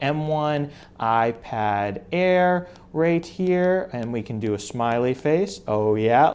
M1 iPad Air right here, and we can do a smiley face. Oh yeah.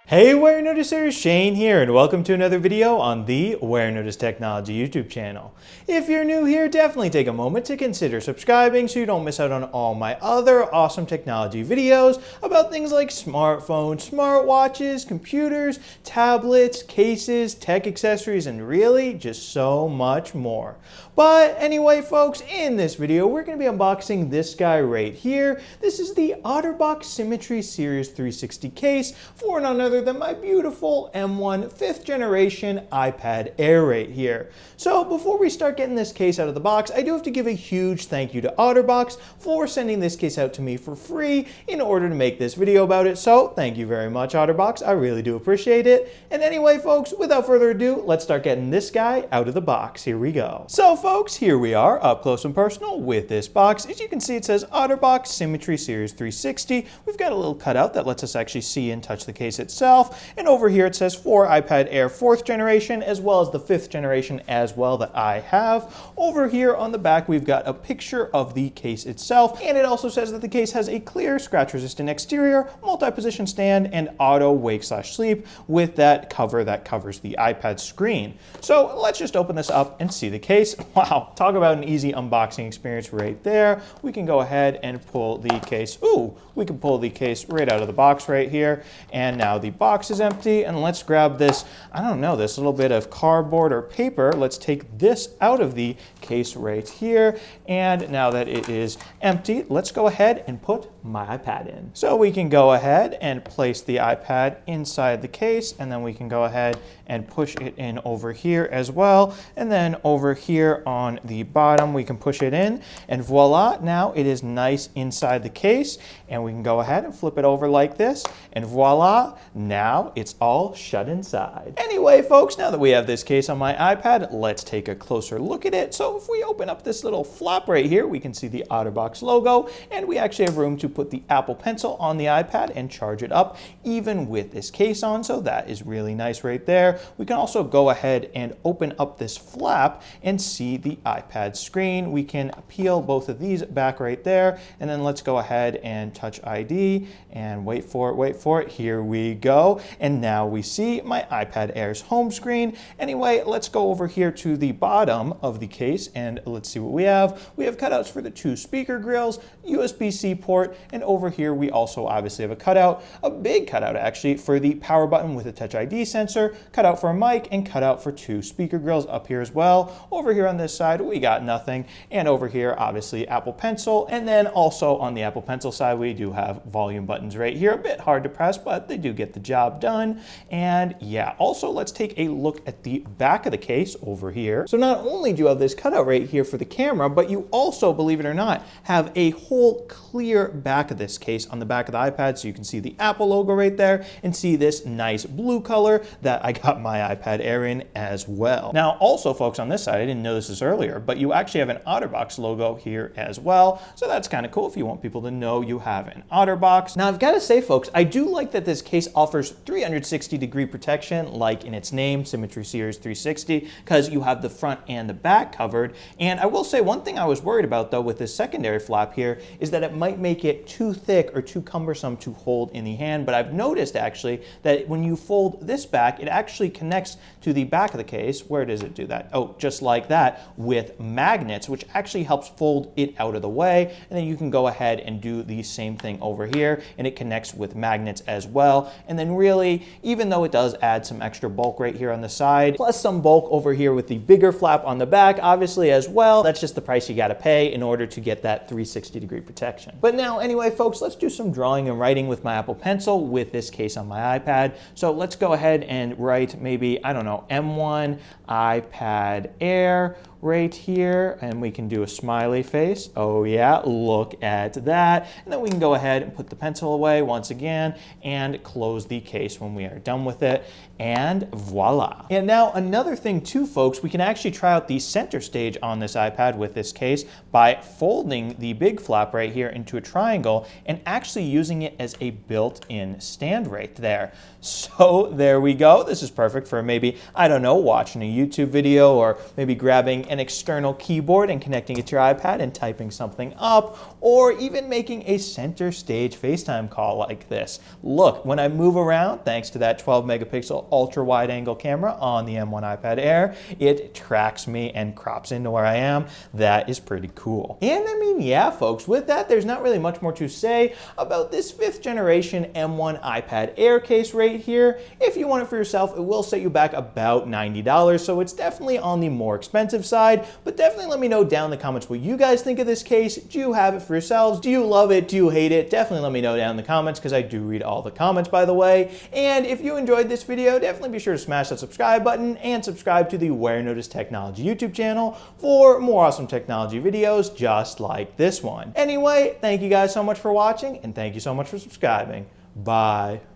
Hey Warenotice, Shane here, and welcome to another video on the Warenotice Technology YouTube channel. If you're new here, definitely take a moment to consider subscribing so you don't miss out on all my other awesome technology videos about things like smartphones, smartwatches, computers, tablets, cases, tech accessories, and really just so much more. But anyway, folks, in this video, we're going to be unboxing this guy right here. This is the OtterBox Symmetry Series 360 case for none other than my beautiful M1 5th generation iPad Air right here. So before we start getting this case out of the box, I do have to give a huge thank you to OtterBox for sending this case out to me for free in order to make this video about it. So thank you very much, OtterBox. I really do appreciate it. And anyway, folks, without further ado, let's start getting this guy out of the box. Here we go. So folks, here we are up close and personal with this box. As you can see, it says OtterBox Symmetry Series 360. We've got a little cutout that lets us actually see and touch the case itself. And over here it says for iPad Air 4th generation as well as the 5th generation as well that I have. Over here on the back we've got a picture of the case itself, and it also says that the case has a clear scratch resistant exterior, multi-position stand, and auto wake/sleep with that cover that covers the iPad screen. So let's just open this up and see the case. Wow, talk about an easy unboxing experience right there. We can go ahead and pull the case. Ooh, we can pull the case right out of the box right here, and now the box is empty. And let's grab this, I don't know, this little bit of cardboard or paper. Let's take this out of the case right here, and now that it is empty, let's go ahead and put my iPad in. So we can go ahead and place the iPad inside the case, and then we can go ahead and push it in over here as well, and then over here on the bottom we can push it in, and voila, now it is nice inside the case. And we can go ahead and flip it over like this, and voila, now it's all shut inside. Anyway, folks, now that we have this case on my iPad, let's take a closer look at it. So if we open up this little flap right here, we can see the OtterBox logo, and we actually have room to put the Apple Pencil on the iPad and charge it up even with this case on, so that is really nice right there. We can also go ahead and open up this flap and see the iPad screen. We can peel both of these back right there, and then let's go ahead and touch ID and wait for it. Here we go. And now we see my iPad Air's home screen. Anyway, let's go over here to the bottom of the case and let's see what we have. We have cutouts for the 2 speaker grills, USB-C port, and over here we also obviously have a cutout, a big cutout actually, for the power button with a Touch ID sensor, cutout for a mic, and cutout for 2 speaker grills up here as well. Over here on this side we got nothing, and over here obviously Apple Pencil, and then also on the Apple Pencil side we do have volume buttons right here. A bit hard to press, but they do get the job done. And yeah, also let's take a look at the back of the case over here. So not only do you have this cutout right here for the camera, but you also, believe it or not, have a whole clear back of this case on the back of the iPad, so you can see the Apple logo right there and see this nice blue color that I got my iPad Air in as well. Now also, folks, on this side, I didn't know this earlier, but you actually have an OtterBox logo here as well, so that's kind of cool if you want people to know you have an OtterBox. Now I've got to say, folks, I do like that this case offers 360-degree protection, like in its name, Symmetry Series 360, because you have the front and the back covered. And I will say one thing I was worried about though with this secondary flap here is that it might make it too thick or too cumbersome to hold in the hand. But I've noticed actually that when you fold this back, it actually connects to the back of the case. Where does it do that? Oh, just like that, with magnets, which actually helps fold it out of the way. And then you can go ahead and do the same thing over here, and it connects with magnets as well. And then really, even though it does add some extra bulk right here on the side, plus some bulk over here with the bigger flap on the back, obviously as well, that's just the price you gotta pay in order to get that 360-degree protection. But now, anyway, folks, let's do some drawing and writing with my Apple Pencil with this case on my iPad. So let's go ahead and write maybe, I don't know, M1 iPad Air right here, and we can do a smiley face. Oh yeah, look at that. And then we can go ahead and put the pencil away once again and close the case when we are done with it. And voila. And now another thing too, folks, we can actually try out the center stage on this iPad with this case by folding the big flap right here into a triangle and actually using it as a built-in stand right there. So there we go. This is perfect for maybe, I don't know, watching a YouTube video, or maybe grabbing an external keyboard and connecting it to your iPad and typing something up, or even making a center stage FaceTime call like this. Look, when I move around, thanks to that 12 megapixel ultra wide angle camera on the M1 iPad Air, it tracks me and crops into where I am. That is pretty cool. And I mean, yeah, folks, with that, there's not really much more to say about this 5th generation M1 iPad Air case right here. If you want it for yourself, it will set you back about $90, so it's definitely on the more expensive side, but definitely let me know down in the comments what you guys think of this case. Do you have it for yourselves? Do you love it? Do you hate it? Definitely let me know down in the comments, because I do read all the comments, by the way. And if you enjoyed this video, definitely be sure to smash that subscribe button and subscribe to the Warenotice Technology YouTube channel for more awesome technology videos just like this one. Anyway, thank you guys so much for watching, and thank you so much for subscribing. Bye.